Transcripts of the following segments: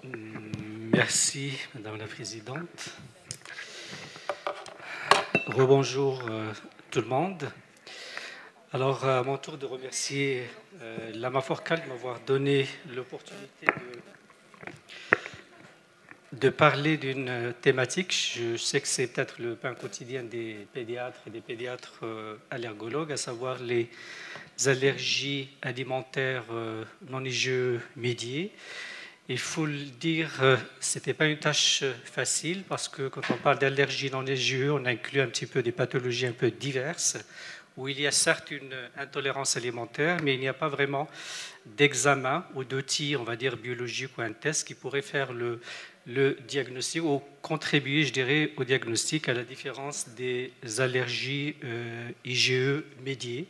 Merci, Madame la Présidente. Rebonjour tout le monde. Alors, à mon tour de remercier l'Amaforcal de m'avoir donné l'opportunité de parler d'une thématique. Je sais que c'est peut-être le pain quotidien des pédiatres et des pédiatres allergologues, à savoir les allergies alimentaires non IgE médiées. Il faut le dire, ce n'était pas une tâche facile parce que quand on parle d'allergie non IgE, on inclut un petit peu des pathologies un peu diverses où il y a certes une intolérance alimentaire, mais il n'y a pas vraiment d'examen ou d'outil, on va dire, biologique ou un test qui pourrait faire le diagnostic ou contribuer, je dirais, au diagnostic à la différence des allergies IgE médiées.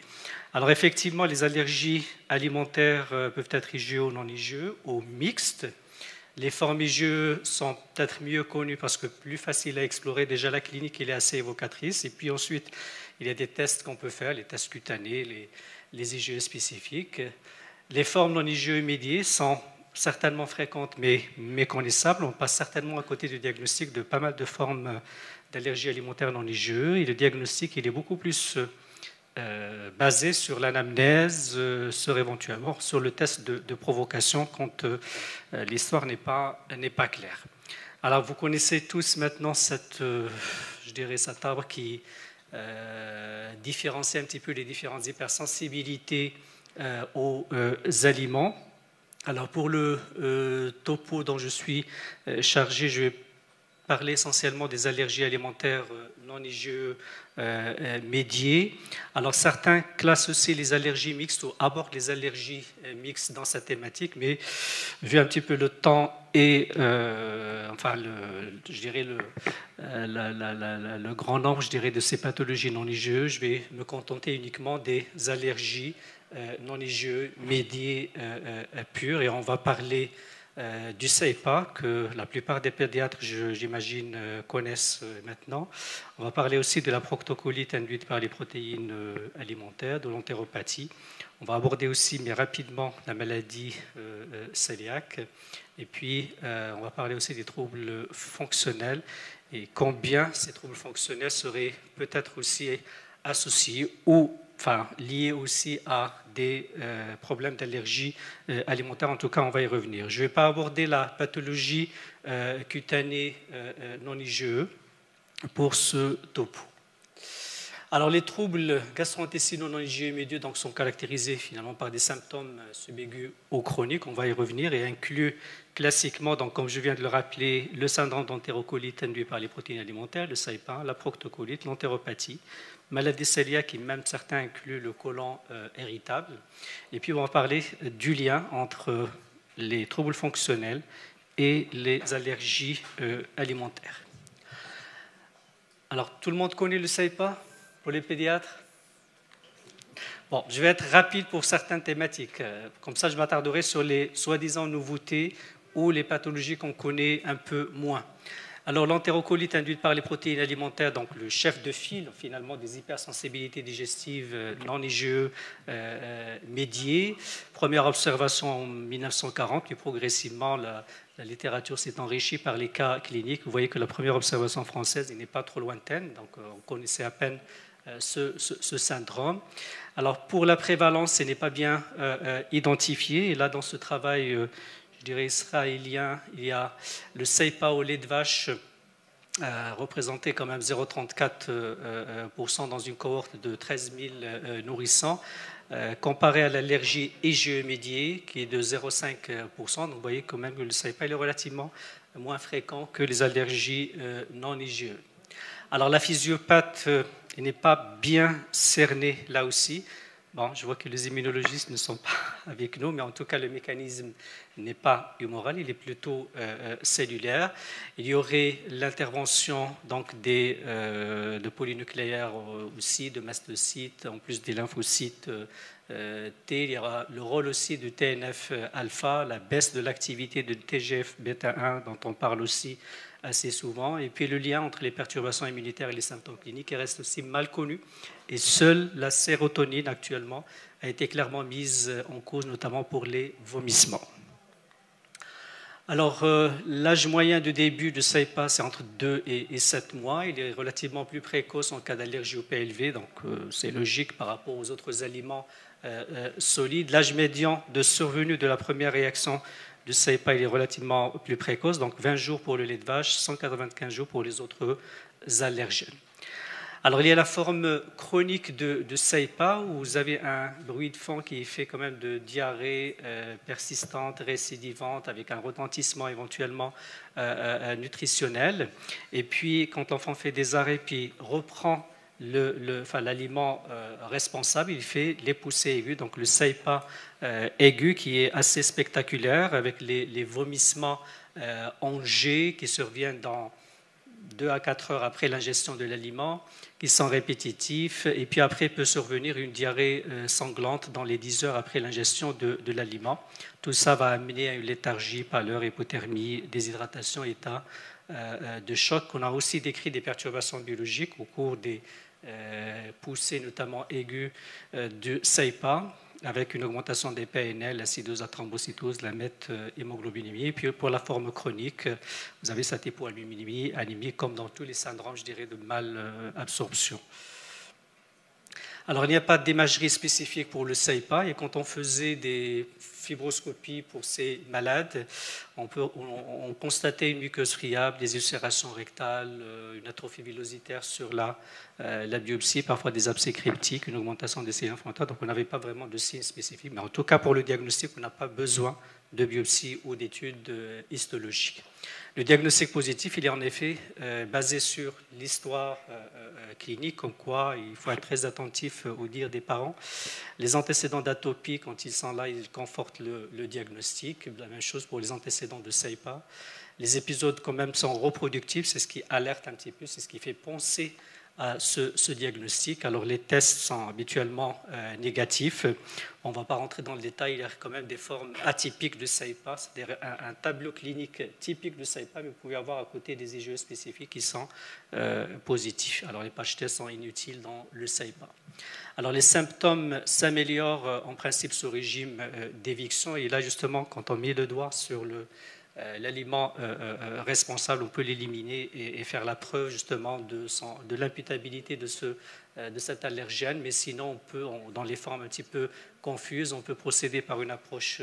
Alors effectivement, les allergies alimentaires peuvent être IgE ou non IgE ou mixtes. Les formes IgE sont peut-être mieux connues parce que plus facile à explorer. Déjà, la clinique elle est assez évocatrice. Et puis ensuite, il y a des tests qu'on peut faire, les tests cutanés, les IgE spécifiques. Les formes non IgE médiées sont certainement fréquentes mais méconnaissables. On passe certainement à côté du diagnostic de pas mal de formes d'allergies alimentaires non IgE. Et le diagnostic, il est beaucoup plus basé sur l'anamnèse, sur éventuellement sur le test de provocation quand l'histoire n'est pas claire. Alors vous connaissez tous maintenant cette, je dirais, cet arbre qui différencie un petit peu les différentes hypersensibilités aux aliments. Alors pour le topo dont je suis chargé, je vais parler essentiellement des allergies alimentaires non IgE médiées. Alors certains classent aussi les allergies mixtes ou abordent les allergies mixtes dans cette thématique, mais vu un petit peu le temps et je dirais le grand nombre, je dirais, de ces pathologies non IgE, je vais me contenter uniquement des allergies non IgE médiées pures, et on va parler du CEPA, que la plupart des pédiatres, j'imagine, connaissent maintenant. On va parler aussi de la proctocolite induite par les protéines alimentaires, de l'entéropathie. On va aborder aussi, mais rapidement, la maladie cœliaque. Et puis, on va parler aussi des troubles fonctionnels et combien ces troubles fonctionnels seraient peut-être aussi associés ou liés aussi à des problèmes d'allergie alimentaire. En tout cas, on va y revenir. Je ne vais pas aborder la pathologie cutanée non IgE pour ce topo. Alors, les troubles gastro-intestinaux non IgE médieux donc, sont caractérisés finalement par des symptômes subaigus ou chroniques. On va y revenir et inclut classiquement, donc, comme je viens de le rappeler, le syndrome d'entérocolite induit par les protéines alimentaires, le SAIPA, la proctocolite, l'entéropathie, maladie cœliaque qui même certains incluent le côlon irritable. Et puis on va parler du lien entre les troubles fonctionnels et les allergies alimentaires. Alors tout le monde connaît le SAIPA pour les pédiatres? Bon, je vais être rapide pour certaines thématiques. Comme ça, je m'attarderai sur les soi-disant nouveautés ou les pathologies qu'on connaît un peu moins. Alors, l'entérocolite induite par les protéines alimentaires, donc le chef de file finalement des hypersensibilités digestives non IgE médiées. Première observation en 1940, puis progressivement la littérature s'est enrichie par les cas cliniques. Vous voyez que la première observation française n'est pas trop lointaine, donc on connaissait à peine ce syndrome. Alors, pour la prévalence, ce n'est pas bien identifié. Et là, dans ce travail je dirais israélien, il y a le SEIPA au lait de vache représenté quand même 0,34% dans une cohorte de 13 000 nourrissons, comparé à l'allergie IgE médiée qui est de 0,5%. Donc vous voyez quand même que le SEIPA est relativement moins fréquent que les allergies non IgE. Alors la physiopathe n'est pas bien cernée là aussi. Bon, je vois que les immunologistes ne sont pas avec nous, mais en tout cas, le mécanisme n'est pas humoral, il est plutôt cellulaire. Il y aurait l'intervention donc de polynucléaires aussi, de mastocytes, en plus des lymphocytes T. Il y aura le rôle aussi de TNF-alpha, la baisse de l'activité de TGF-bêta-1, dont on parle aussi assez souvent. Et puis le lien entre les perturbations immunitaires et les symptômes cliniques reste aussi mal connu. Et seule la sérotonine actuellement a été clairement mise en cause, notamment pour les vomissements. Alors, l'âge moyen de début de SAIPA, c'est entre 2 et 7 mois. Il est relativement plus précoce en cas d'allergie au PLV, donc c'est logique par rapport aux autres aliments solides. L'âge médian de survenue de la première réaction de SAIPA, il est relativement plus précoce, donc 20 jours pour le lait de vache, 195 jours pour les autres allergènes. Alors, il y a la forme chronique de SAIPA où vous avez un bruit de fond qui est fait quand même de diarrhée persistante, récidivante, avec un retentissement éventuellement nutritionnel. Et puis, quand l'enfant fait des arrêts, puis reprend l'aliment responsable, il fait les poussées aiguës, donc le SAIPA aigu qui est assez spectaculaire avec les vomissements en jet qui surviennent dans 2 à 4 heures après l'ingestion de l'aliment, qui sont répétitifs, et puis après peut survenir une diarrhée sanglante dans les 10 heures après l'ingestion de l'aliment. Tout ça va amener à une léthargie, pâleur, hypothermie, déshydratation, état de choc. On a aussi décrit des perturbations biologiques au cours des poussées, notamment aiguës, de SAIPA, avec une augmentation des PNL, l'acidose, la thrombocytose, la méthhémoglobinémie. Et puis pour la forme chronique, vous avez cette hypoalbuminémie, anémie, comme dans tous les syndromes, je dirais, de malabsorption. Alors, il n'y a pas d'imagerie spécifique pour le SAIPA, et quand on faisait des fibroscopies pour ces malades, on constatait une muqueuse friable, des ulcérations rectales, une atrophie villositaire sur la biopsie, parfois des abcès cryptiques, une augmentation des cellules inflammatoires, donc on n'avait pas vraiment de signes spécifiques, mais en tout cas pour le diagnostic, on n'a pas besoin de biopsie ou d'études histologiques. Le diagnostic positif, il est en effet basé sur l'histoire clinique, comme quoi il faut être très attentif aux dires des parents. Les antécédents d'atopie, quand ils sont là, ils confortent le diagnostic. La même chose pour les antécédents de SAIPA. Les épisodes quand même sont reproductifs, c'est ce qui alerte un petit peu, c'est ce qui fait penser à ce diagnostic. Alors les tests sont habituellement négatifs. On ne va pas rentrer dans le détail, il y a quand même des formes atypiques de SAIPA, c'est-à-dire un tableau clinique typique de SAIPA, mais vous pouvez avoir à côté des IgE spécifiques qui sont positifs. Alors les patch tests sont inutiles dans le SAIPA. Alors les symptômes s'améliorent en principe sous régime d'éviction, et là justement quand on met le doigt sur l'aliment responsable, on peut l'éliminer et faire la preuve justement de l'imputabilité de cet allergène, mais sinon on peut, dans les formes un petit peu confuses, on peut procéder par une approche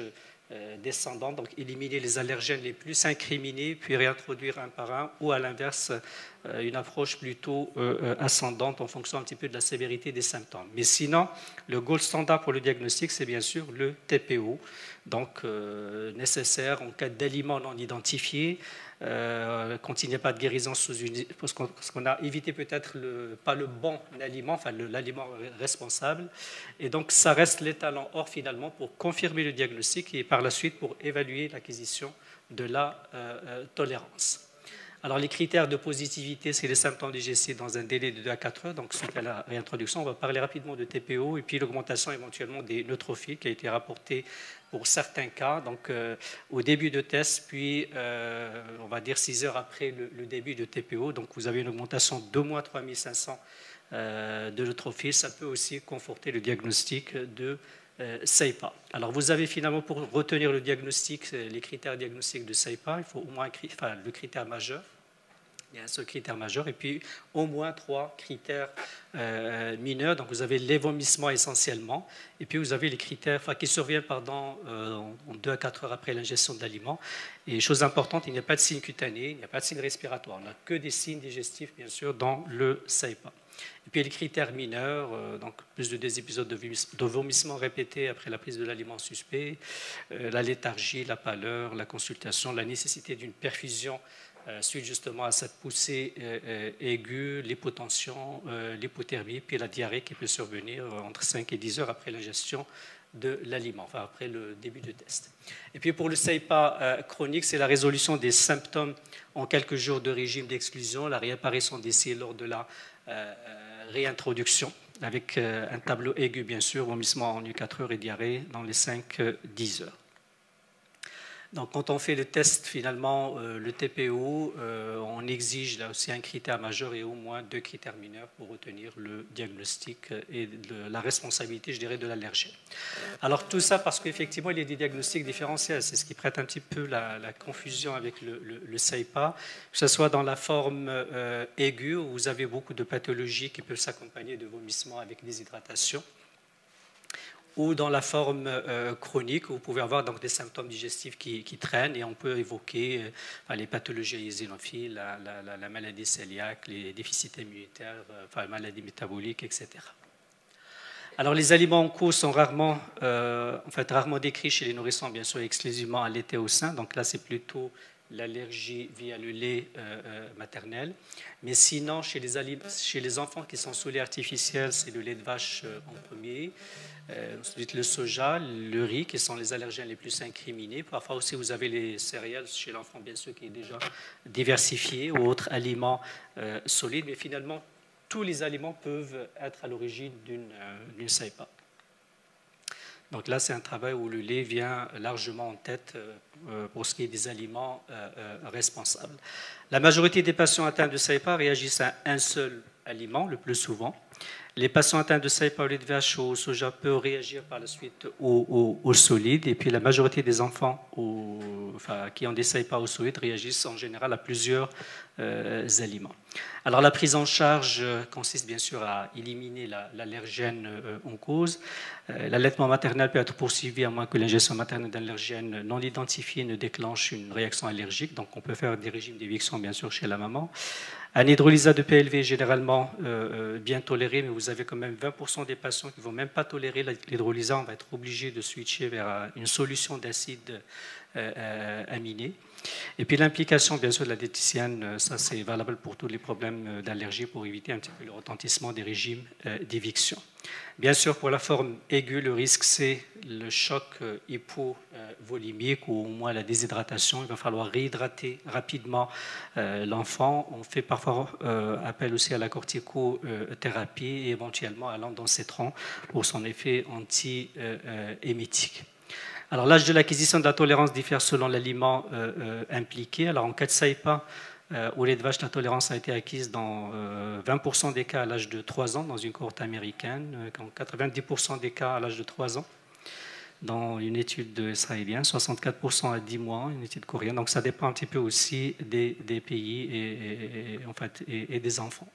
descendante, donc éliminer les allergènes les plus incriminés, puis réintroduire un par un, ou à l'inverse, une approche plutôt ascendante en fonction un petit peu de la sévérité des symptômes. Mais sinon, le gold standard pour le diagnostic, c'est bien sûr le TPO, donc nécessaire en cas d'aliments non identifiés, quand il n'y a pas de guérison parce qu'on a évité peut-être pas le bon aliment, enfin l'aliment responsable, et donc ça reste l'étalon or finalement pour confirmer le diagnostic et par la suite pour évaluer l'acquisition de la tolérance. Alors les critères de positivité, c'est les symptômes digestifs dans un délai de 2 à 4 heures, donc suite à la réintroduction. On va parler rapidement de TPO et puis l'augmentation éventuellement des neutrophiles qui a été rapportée pour certains cas, donc au début de test, puis on va dire 6 heures après le début de TPO. Donc vous avez une augmentation de 2 mois 3500 de neutrophiles. Ça peut aussi conforter le diagnostic de SAIPA. Alors vous avez finalement pour retenir le diagnostic, les critères diagnostiques de SAIPA, il faut au moins le critère majeur. Il y a un seul critère majeur et puis au moins 3 critères mineurs. Donc vous avez les vomissements essentiellement et puis vous avez les critères qui surviennent en 2 à 4 heures après l'ingestion de l'aliment. Et chose importante, il n'y a pas de signes cutanés, il n'y a pas de signes respiratoires. On n'a que des signes digestifs bien sûr dans le SAIPA. Et puis les critères mineurs, donc plus de des épisodes de vomissements répétés après la prise de l'aliment suspect, la léthargie, la pâleur, la consultation, la nécessité d'une perfusion suite justement à cette poussée aiguë, l'hypotension, l'hypothermie, puis la diarrhée qui peut survenir entre 5 et 10 heures après l'ingestion de l'aliment, enfin après le début du test. Et puis pour le SAIPA chronique, c'est la résolution des symptômes en quelques jours de régime d'exclusion, la réapparition des cellules lors de la réintroduction, avec un tableau aigu bien sûr, vomissement en 4 heures et diarrhée dans les 5-10 heures. Donc, quand on fait le test, finalement, le TPO, on exige là aussi un critère majeur et au moins 2 critères mineurs pour retenir le diagnostic et la responsabilité, je dirais, de l'allergène. Alors, tout ça parce qu'effectivement, il y a des diagnostics différentiels. C'est ce qui prête un petit peu la confusion avec le SAIPA, que ce soit dans la forme aiguë, où vous avez beaucoup de pathologies qui peuvent s'accompagner de vomissements avec déshydratation, ou dans la forme chronique, où vous pouvez avoir donc des symptômes digestifs qui traînent, et on peut évoquer les pathologies eosinophiles, la maladie cœliaque, les déficits immunitaires, la maladie métabolique, etc. Alors les aliments en cause sont rarement décrits chez les nourrissons, bien sûr, exclusivement allaités au sein. Donc là, c'est plutôt l'allergie via le lait maternel. Mais sinon, chez les enfants qui sont sous lait artificiel, c'est le lait de vache en premier. Ensuite, le soja, le riz, qui sont les allergènes les plus incriminés. Parfois aussi, vous avez les céréales chez l'enfant, bien sûr, qui est déjà diversifié, ou autres aliments solides. Mais finalement, tous les aliments peuvent être à l'origine d'une SAIPA. Donc là, c'est un travail où le lait vient largement en tête pour ce qui est des aliments responsables. La majorité des patients atteints de SAIPA réagissent à un seul aliment, le plus souvent. Les patients atteints de SAIPA au lait de vache ou au soja peuvent réagir par la suite au solide. Et puis la majorité des enfants qui ont des SAIPA au solide réagissent en général à plusieurs aliments. Alors la prise en charge consiste bien sûr à éliminer l'allergène en cause. L'allaitement maternel peut être poursuivi à moins que l'ingestion maternelle d'allergènes non identifiés ne déclenche une réaction allergique. Donc on peut faire des régimes d'éviction bien sûr chez la maman. Un hydrolysat de PLV est généralement bien toléré, mais vous avez quand même 20% des patients qui ne vont même pas tolérer l'hydrolysat. On va être obligé de switcher vers une solution d'acide aminé. Et puis l'implication, bien sûr, de la diététicienne, ça c'est valable pour tous les problèmes d'allergie pour éviter un petit peu le retentissement des régimes d'éviction. Bien sûr, pour la forme aiguë, le risque c'est le choc hypovolimique ou au moins la déshydratation. Il va falloir réhydrater rapidement l'enfant. On fait parfois appel aussi à la corticothérapie et éventuellement à l'ondansetron pour son effet anti-émétique. Alors, l'âge de l'acquisition de la tolérance diffère selon l'aliment impliqué. Alors, en cas de SAIPA, au lait de vache, la tolérance a été acquise dans 20% des cas à l'âge de 3 ans dans une cohorte américaine, en 90% des cas à l'âge de 3 ans dans une étude israélienne, 64% à 10 mois, une étude coréenne. Donc, ça dépend un petit peu aussi des pays et des enfants.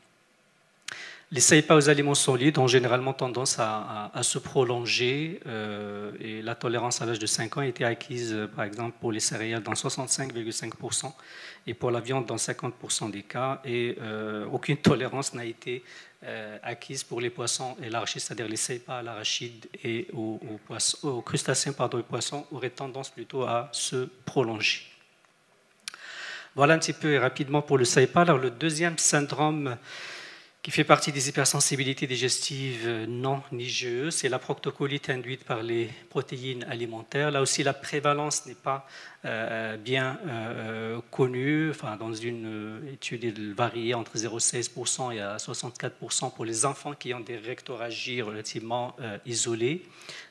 Les SAIPA aux aliments solides ont généralement tendance à se prolonger et la tolérance à l'âge de 5 ans a été acquise, par exemple, pour les céréales dans 65,5% et pour la viande dans 50% des cas. Et aucune tolérance n'a été acquise pour les poissons élargis, c'est-à-dire les SAIPA à l'arachide et aux crustacés, les poissons auraient tendance plutôt à se prolonger. Voilà un petit peu et rapidement pour le SAIPA. Alors, le deuxième syndrome qui fait partie des hypersensibilités digestives non IgE, c'est la proctocolite induite par les protéines alimentaires. Là aussi, la prévalence n'est pas bien connue. Dans une étude, elle variait entre 0,16% et à 64% pour les enfants qui ont des rectorragies relativement isolées.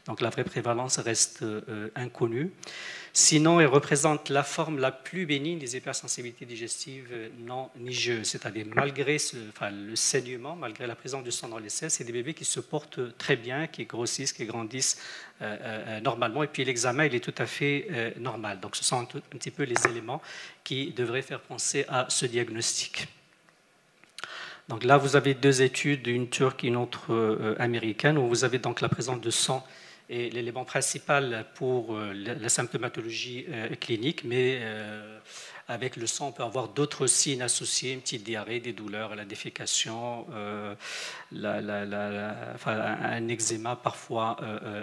Donc la vraie prévalence reste inconnue. Sinon, elle représente la forme la plus bénigne des hypersensibilités digestives non IgE, c'est-à-dire malgré le saignement, malgré la présence du sang dans les selles, c'est des bébés qui se portent très bien, qui grossissent, qui grandissent normalement, et puis l'examen il est tout à fait normal. Donc ce sont un petit peu les éléments qui devraient faire penser à ce diagnostic. Donc là, vous avez 2 études, une turque et une autre américaine, où vous avez donc la présence de sang et l'élément principal pour la symptomatologie clinique, mais avec le sang, on peut avoir d'autres signes associés, une petite diarrhée, des douleurs, la défécation, un eczéma parfois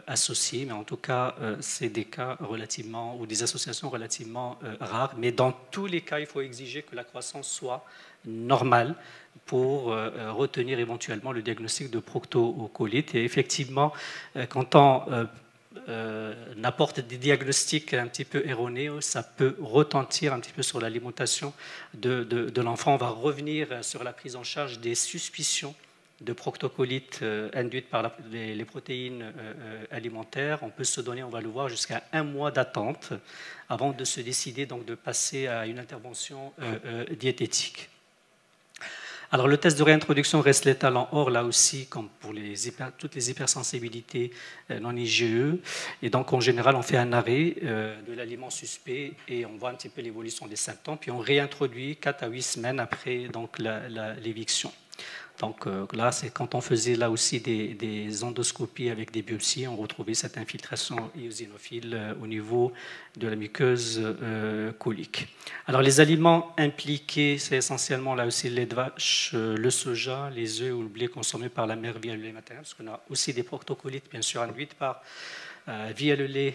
associé, mais en tout cas, c'est des cas relativement, ou des associations relativement rares. Mais dans tous les cas, il faut exiger que la croissance soit normale pour retenir éventuellement le diagnostic de proctocolite. Et effectivement, quand on apporte des diagnostics un petit peu erronés, ça peut retentir un petit peu sur l'alimentation de l'enfant. On va revenir sur la prise en charge des suspicions de proctocolite induite par les protéines alimentaires, on peut se donner, on va le voir, jusqu'à 1 mois d'attente avant de se décider donc de passer à une intervention diététique. Alors le test de réintroduction reste létal en or, là aussi, comme pour toutes les hypersensibilités non IgE. Et donc en général, on fait un arrêt de l'aliment suspect et on voit un petit peu l'évolution des symptômes, puis on réintroduit 4 à 8 semaines après l'éviction. Donc là, c'est quand on faisait là aussi des endoscopies avec des biopsies, on retrouvait cette infiltration éosinophile au niveau de la muqueuse colique. Alors les aliments impliqués, c'est essentiellement là aussi le lait de vache, le soja, les œufs ou le blé consommé par la mère via le lait maternel, parce qu'on a aussi des proctocolites bien sûr induites via le lait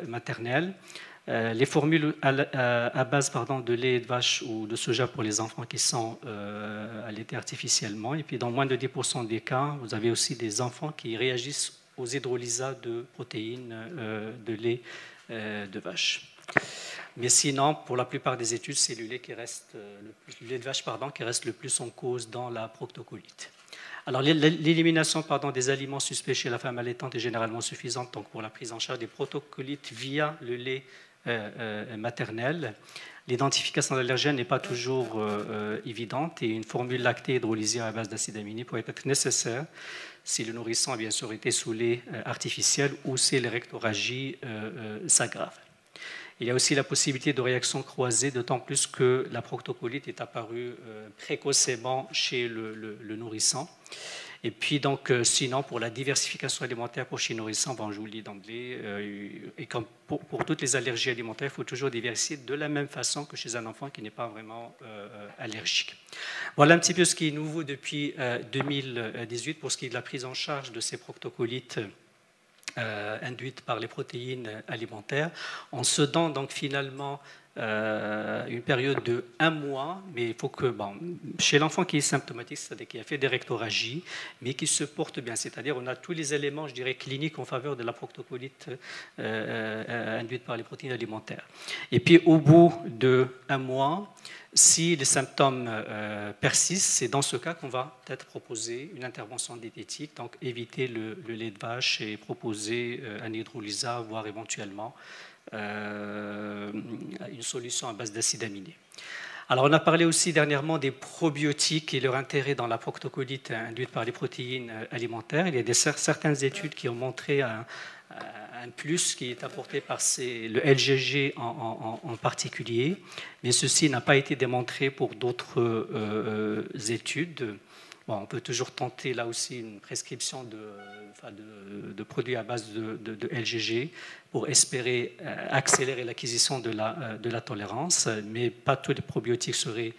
maternel. Les formules à base de lait de vache ou de soja pour les enfants qui sont allaités artificiellement. Et puis, dans moins de 10% des cas, vous avez aussi des enfants qui réagissent aux hydrolysats de protéines de lait de vache. Mais sinon, pour la plupart des études, c'est le lait de vache qui reste le plus en cause dans la proctocolite. Alors, l'élimination des aliments suspects chez la femme allaitante est généralement suffisante donc, pour la prise en charge des proctocolites via le lait maternel. L'identification d'allergènes n'est pas toujours évidente et une formule lactée hydrolysée à base d'acide aminé pourrait être nécessaire si le nourrisson a bien sûr été sous lait artificiel ou si les rectorragies s'aggravent. Il y a aussi la possibilité de réactions croisées, d'autant plus que la proctocolite est apparue précocement chez le nourrisson. Et puis donc, sinon, pour la diversification alimentaire pour chez nourrissons, je vous le dis d'emblée, et comme pour toutes les allergies alimentaires, il faut toujours diversifier de la même façon que chez un enfant qui n'est pas vraiment allergique. Voilà un petit peu ce qui est nouveau depuis 2018 pour ce qui est de la prise en charge de ces proctocolites induites par les protéines alimentaires. On se donne donc finalement une période de 1 mois, mais il faut que, chez l'enfant qui est symptomatique, c'est-à-dire qui a fait des rectorragies, mais qui se porte bien, c'est-à-dire on a tous les éléments, je dirais, cliniques en faveur de la proctocolite induite par les protéines alimentaires. Et puis au bout de 1 mois, si les symptômes persistent, c'est dans ce cas qu'on va peut-être proposer une intervention diététique, donc éviter le lait de vache et proposer un hydrolysat, voire éventuellement une solution à base d'acide aminé. Alors, on a parlé aussi dernièrement des probiotiques et leur intérêt dans la proctocolite induite par les protéines alimentaires. Il y a certaines études qui ont montré un plus qui est apporté par le LGG en particulier, mais ceci n'a pas été démontré pour d'autres études. On peut toujours tenter là aussi une prescription de produits à base de LGG pour espérer accélérer l'acquisition de la tolérance, mais pas tous les probiotiques seraient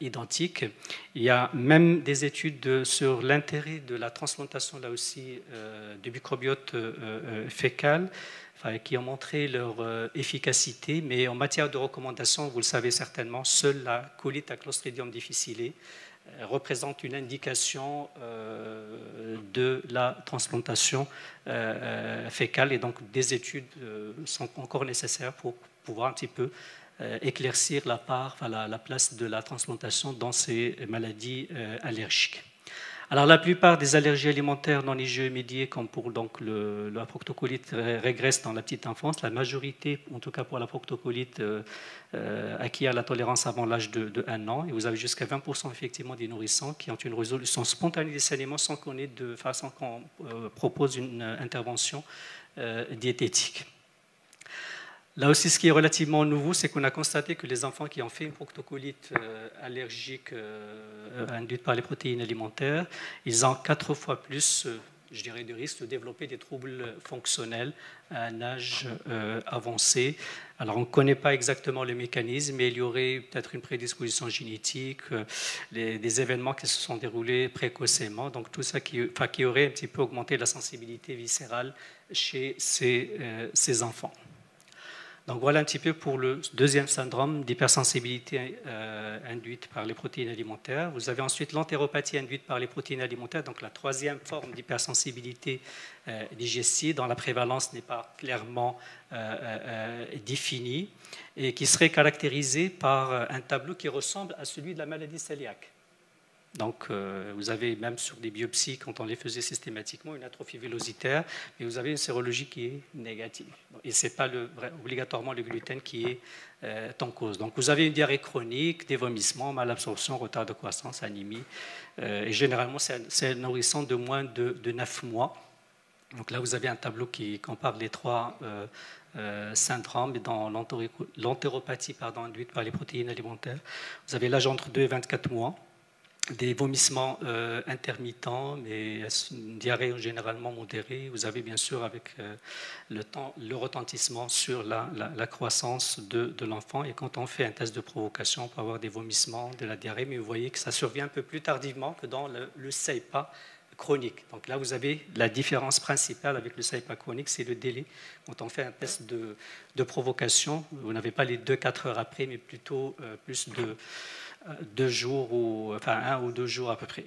identiques. Il y a même des études sur l'intérêt de la transplantation là aussi du microbiote fécal qui ont montré leur efficacité, mais en matière de recommandation, vous le savez certainement, seule la colite à Clostridium difficile représente une indication de la transplantation fécale et donc des études sont encore nécessaires pour pouvoir un petit peu éclaircir la place de la transplantation dans ces maladies allergiques. Alors la plupart des allergies alimentaires non IgE médiées, comme pour donc, la proctocolite, régressent dans la petite enfance. La majorité, en tout cas pour la proctocolite, acquiert la tolérance avant l'âge de 1 an. Et vous avez jusqu'à 20% effectivement des nourrissons qui ont une résolution spontanée des saignements sans qu'on propose une intervention diététique. Là aussi, ce qui est relativement nouveau, c'est qu'on a constaté que les enfants qui ont fait une proctocolite allergique induite par les protéines alimentaires, ils ont 4 fois plus, je dirais, de risque de développer des troubles fonctionnels à un âge avancé. Alors, on ne connaît pas exactement le mécanisme, mais il y aurait peut-être une prédisposition génétique, des événements qui se sont déroulés précocement, donc tout ça qui aurait un petit peu augmenté la sensibilité viscérale chez ces enfants. Donc voilà un petit peu pour le deuxième syndrome d'hypersensibilité induite par les protéines alimentaires. Vous avez ensuite l'entéropathie induite par les protéines alimentaires, donc la troisième forme d'hypersensibilité digestive dont la prévalence n'est pas clairement définie et qui serait caractérisée par un tableau qui ressemble à celui de la maladie cœliaque. Donc, vous avez même sur des biopsies, quand on les faisait systématiquement, une atrophie vélocitaire, mais vous avez une sérologie qui est négative. Et ce n'est pas obligatoirement le gluten qui est en cause. Donc, vous avez une diarrhée chronique, des vomissements, malabsorption, retard de croissance, anémie. Et généralement, c'est un nourrisson de moins de 9 mois. Donc là, vous avez un tableau qui compare les trois syndromes dans l'entéropathie induite par les protéines alimentaires. Vous avez l'âge entre 2 et 24 mois. Des vomissements intermittents, mais une diarrhée généralement modérée. Vous avez bien sûr avec le temps le retentissement sur la croissance de l'enfant. Et quand on fait un test de provocation, on peut avoir des vomissements, de la diarrhée, mais vous voyez que ça survient un peu plus tardivement que dans le CEIPA chronique. Donc là, vous avez la différence principale avec le CEIPA chronique, c'est le délai. Quand on fait un test de provocation, vous n'avez pas les 2-4 heures après, mais plutôt plus de 2 jours, enfin 1 ou 2 jours à peu près.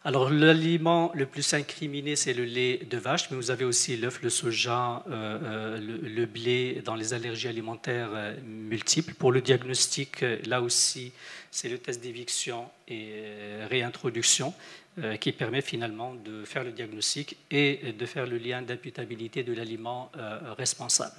Alors l'aliment le plus incriminé, c'est le lait de vache, mais vous avez aussi l'œuf, le soja, le blé dans les allergies alimentaires multiples. Pour le diagnostic, là aussi, c'est le test d'éviction et réintroduction qui permet finalement de faire le diagnostic et de faire le lien d'imputabilité de l'aliment responsable.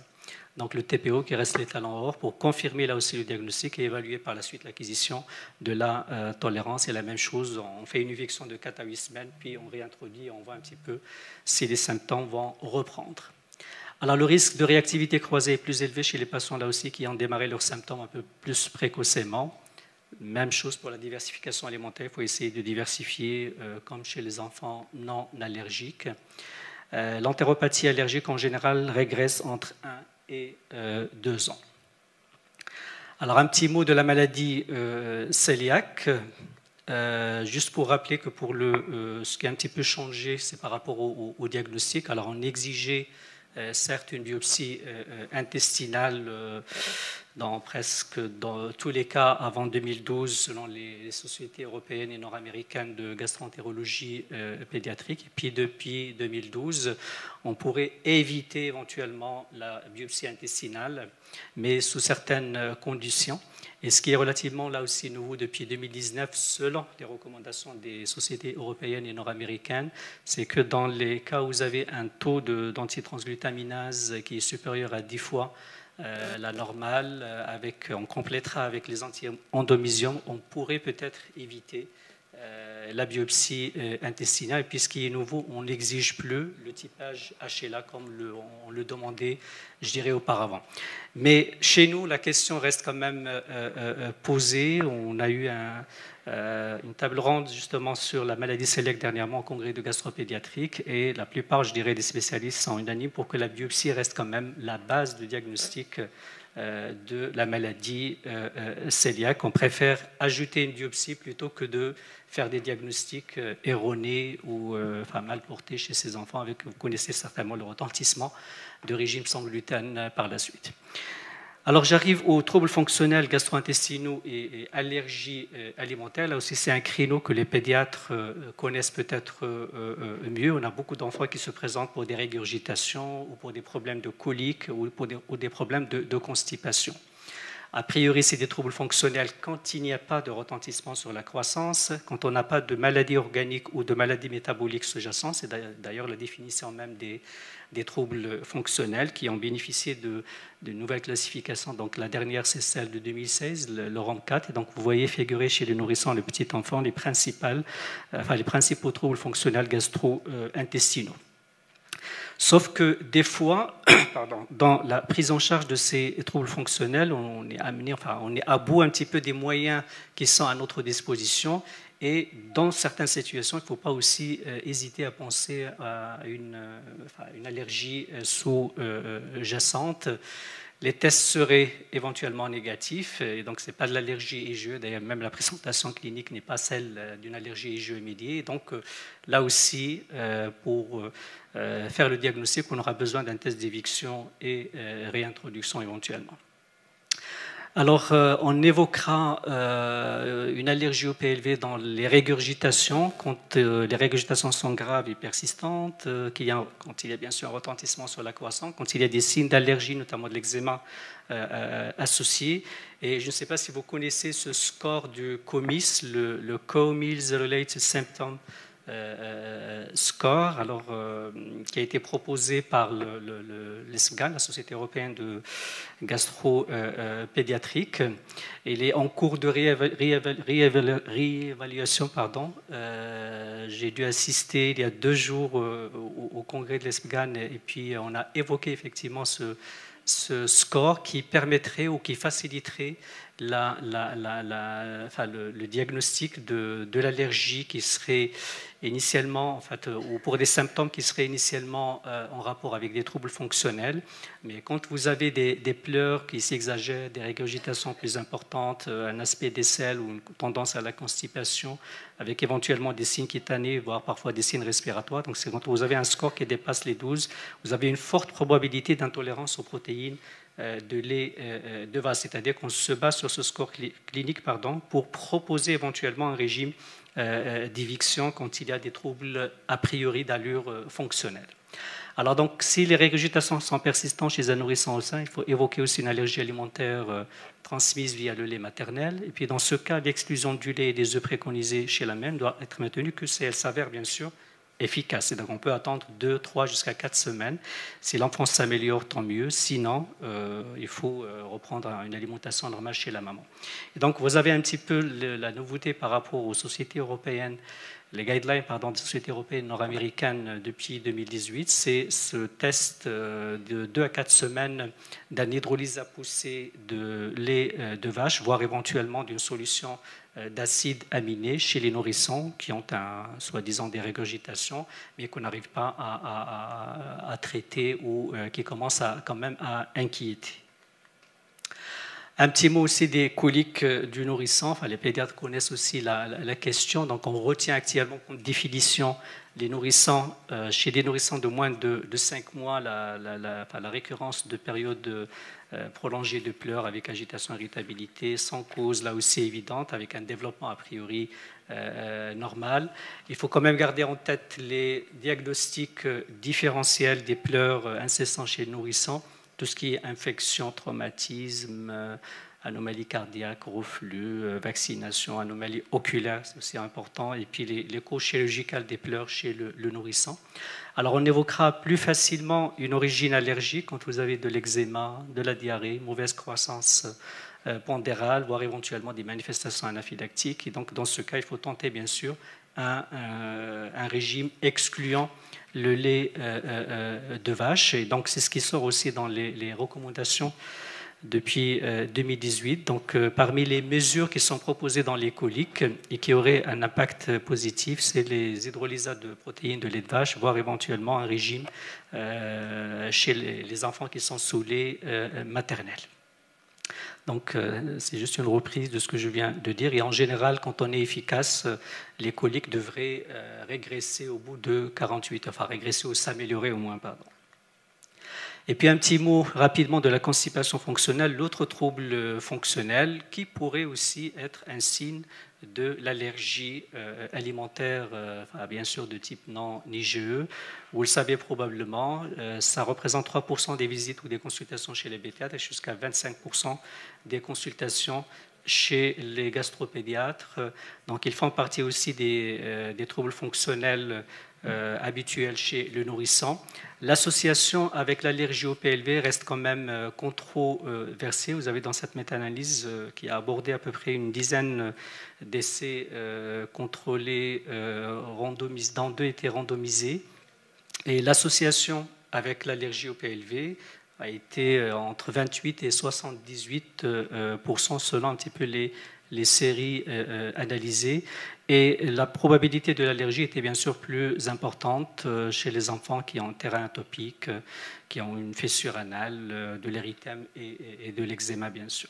Donc le TPO qui reste l'étal en or pour confirmer là aussi le diagnostic et évaluer par la suite l'acquisition de la tolérance. Et la même chose, on fait une éviction de 4 à 8 semaines, puis on réintroduit et on voit un petit peu si les symptômes vont reprendre. Alors le risque de réactivité croisée est plus élevé chez les patients là aussi qui ont démarré leurs symptômes un peu plus précocement. Même chose pour la diversification alimentaire, il faut essayer de diversifier comme chez les enfants non allergiques. L'entéropathie allergique en général régresse entre 1 et 2 ans. Alors un petit mot de la maladie cœliaque, juste pour rappeler que pour ce qui a un petit peu changé, c'est par rapport au diagnostic. Alors on exigeait certes une biopsie intestinale dans tous les cas avant 2012, selon les sociétés européennes et nord-américaines de gastroentérologie pédiatrique. Et puis depuis 2012, on pourrait éviter éventuellement la biopsie intestinale, mais sous certaines conditions. Et ce qui est relativement là aussi nouveau depuis 2019, selon les recommandations des sociétés européennes et nord-américaines, c'est que dans les cas où vous avez un taux d'antitransglutaminase qui est supérieur à 10 fois la normale, on complétera avec les anti-endomysium, on pourrait peut-être éviter la biopsie intestinale. Et puis ce qui est nouveau, on n'exige plus le typage HLA comme on le demandait, je dirais, auparavant. Mais chez nous, la question reste quand même posée. On a eu une table ronde justement sur la maladie cœliaque dernièrement au congrès de gastropédiatrique et la plupart, je dirais, des spécialistes sont unanimes pour que la biopsie reste quand même la base de diagnostic de la maladie cœliaque. On préfère ajouter une biopsie plutôt que de faire des diagnostics erronés ou mal portés chez ces enfants. Vous connaissez certainement le retentissement de régime sans gluten par la suite. Alors j'arrive aux troubles fonctionnels gastro-intestinaux et allergies alimentaires. Là aussi, c'est un créneau que les pédiatres connaissent peut-être mieux. On a beaucoup d'enfants qui se présentent pour des régurgitations ou pour des problèmes de colique ou des problèmes de constipation. A priori, c'est des troubles fonctionnels quand il n'y a pas de retentissement sur la croissance, quand on n'a pas de maladie organique ou de maladie métabolique sous-jacente. C'est d'ailleurs la définition même des troubles fonctionnels qui ont bénéficié de nouvelles classifications. Donc la dernière, c'est celle de 2016, le ROM4. Et donc vous voyez figurer chez les nourrissons, les petits enfants, les principaux troubles fonctionnels gastro-intestinaux. Sauf que des fois, dans la prise en charge de ces troubles fonctionnels, on est à bout un petit peu des moyens qui sont à notre disposition. Et dans certaines situations, il ne faut pas aussi hésiter à penser à une allergie sous-jacente. Les tests seraient éventuellement négatifs, et donc ce n'est pas de l'allergie IgE. D'ailleurs, même la présentation clinique n'est pas celle d'une allergie IgE médiée. Donc là aussi, pour faire le diagnostic, on aura besoin d'un test d'éviction et réintroduction éventuellement. Alors, on évoquera une allergie au PLV dans les régurgitations, quand les régurgitations sont graves et persistantes, quand il y a bien sûr un retentissement sur la croissance, quand il y a des signes d'allergie, notamment de l'eczéma associés. Et je ne sais pas si vous connaissez ce score du COMIS, le Co-Meals Related Symptom score, alors, qui a été proposé par l'ESPGAN, la Société européenne de gastro-pédiatrique. Il est en cours de réévaluation. Pardon. J'ai dû assister il y a 2 jours au congrès de l'ESPGAN et puis on a évoqué effectivement ce score qui permettrait ou qui faciliterait le diagnostic de l'allergie qui serait initialement, en fait, ou pour des symptômes qui seraient initialement en rapport avec des troubles fonctionnels. Mais quand vous avez des pleurs qui s'exagèrent, des régurgitations plus importantes, un aspect d'aisselle ou une tendance à la constipation, avec éventuellement des signes cutanés, voire parfois des signes respiratoires, donc c'est quand vous avez un score qui dépasse les 12, vous avez une forte probabilité d'intolérance aux protéines de lait de vache, c'est-à-dire qu'on se base sur ce score clinique pour proposer éventuellement un régime d'éviction quand il y a des troubles a priori d'allure fonctionnelle. Alors donc, si les régurgitations sont persistantes chez un nourrisson au sein, il faut évoquer aussi une allergie alimentaire transmise via le lait maternel. Et puis dans ce cas, l'exclusion du lait et des œufs préconisés chez la mère doit être maintenue que si elle s'avère bien sûr efficace. Et donc on peut attendre 2, 3 jusqu'à 4 semaines. Si l'enfant s'améliore, tant mieux. Sinon, il faut reprendre une alimentation normale chez la maman. Et donc vous avez un petit peu la nouveauté par rapport aux sociétés européennes, les guidelines des sociétés européennes nord-américaines depuis 2018, c'est ce test de 2 à 4 semaines d'anhydrolyse à poussée de lait de vache, voire éventuellement d'une solution d'acides aminés chez les nourrissons qui ont soi-disant des régurgitations, mais qu'on n'arrive pas à traiter ou qui commencent quand même à inquiéter. Un petit mot aussi des coliques du nourrisson. Enfin, les pédiatres connaissent aussi la question. Donc, on retient actuellement comme définition les nourrissons, chez des nourrissons de moins de 5 mois, la récurrence de périodes prolongées de pleurs avec agitation, irritabilité, sans cause, là aussi évidente, avec un développement a priori normal. Il faut quand même garder en tête les diagnostics différentiels des pleurs incessants chez le nourrisson. Tout ce qui est infection, traumatisme, anomalie cardiaque, reflux, vaccination, anomalie oculaire, c'est aussi important, et puis les causes chirurgicales des pleurs chez le nourrisson. Alors on évoquera plus facilement une origine allergique quand vous avez de l'eczéma, de la diarrhée, mauvaise croissance pondérale, voire éventuellement des manifestations anaphylactiques. Et donc dans ce cas, il faut tenter bien sûr un régime excluant le lait de vache. Et donc, c'est ce qui sort aussi dans les recommandations depuis 2018. Donc, parmi les mesures qui sont proposées dans les coliques et qui auraient un impact positif, c'est les hydrolysats de protéines de lait de vache, voire éventuellement un régime chez les enfants qui sont sous lait maternel. Donc, c'est juste une reprise de ce que je viens de dire. Et en général, quand on est efficace, les coliques devraient régresser au bout de 48 heures, enfin régresser ou s'améliorer au moins, pardon. Et puis un petit mot rapidement de la constipation fonctionnelle, l'autre trouble fonctionnel qui pourrait aussi être un signe de l'allergie alimentaire, bien sûr de type non-IgE. Vous le savez probablement, ça représente 3% des visites ou des consultations chez les pédiatres et jusqu'à 25% des consultations chez les gastropédiatres. Donc ils font partie aussi des troubles fonctionnels habituels chez le nourrisson. L'association avec l'allergie au PLV reste quand même controversée. Vous avez dans cette méta-analyse qui a abordé à peu près une dizaine d'essais contrôlés, dont 2 étaient randomisés. Et l'association avec l'allergie au PLV a été entre 28 et 78% selon un petit peu les séries analysées. Et la probabilité de l'allergie était bien sûr plus importante chez les enfants qui ont un terrain atopique, qui ont une fissure anale, de l'érythème et de l'eczéma bien sûr.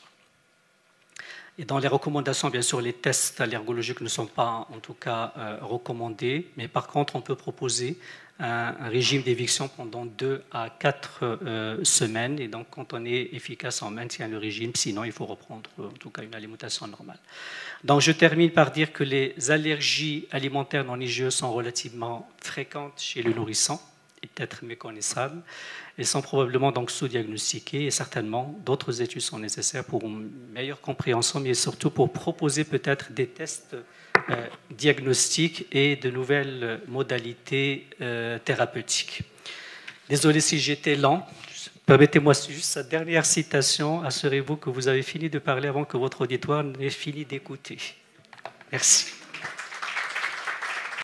Et dans les recommandations, bien sûr, les tests allergologiques ne sont pas, en tout cas, recommandés. Mais par contre, on peut proposer un régime d'éviction pendant 2 à 4 semaines. Et donc, quand on est efficace, on maintient le régime. Sinon, il faut reprendre, en tout cas, une alimentation normale. Donc, je termine par dire que les allergies alimentaires non IgE sont relativement fréquentes chez le nourrisson et peut-être méconnaissables. Elles sont probablement donc sous-diagnostiquées et certainement d'autres études sont nécessaires pour une meilleure compréhension, mais surtout pour proposer peut-être des tests diagnostiques et de nouvelles modalités thérapeutiques. Désolé si j'étais lent. Permettez-moi juste cette dernière citation. Assurez-vous que vous avez fini de parler avant que votre auditoire n'ait fini d'écouter. Merci.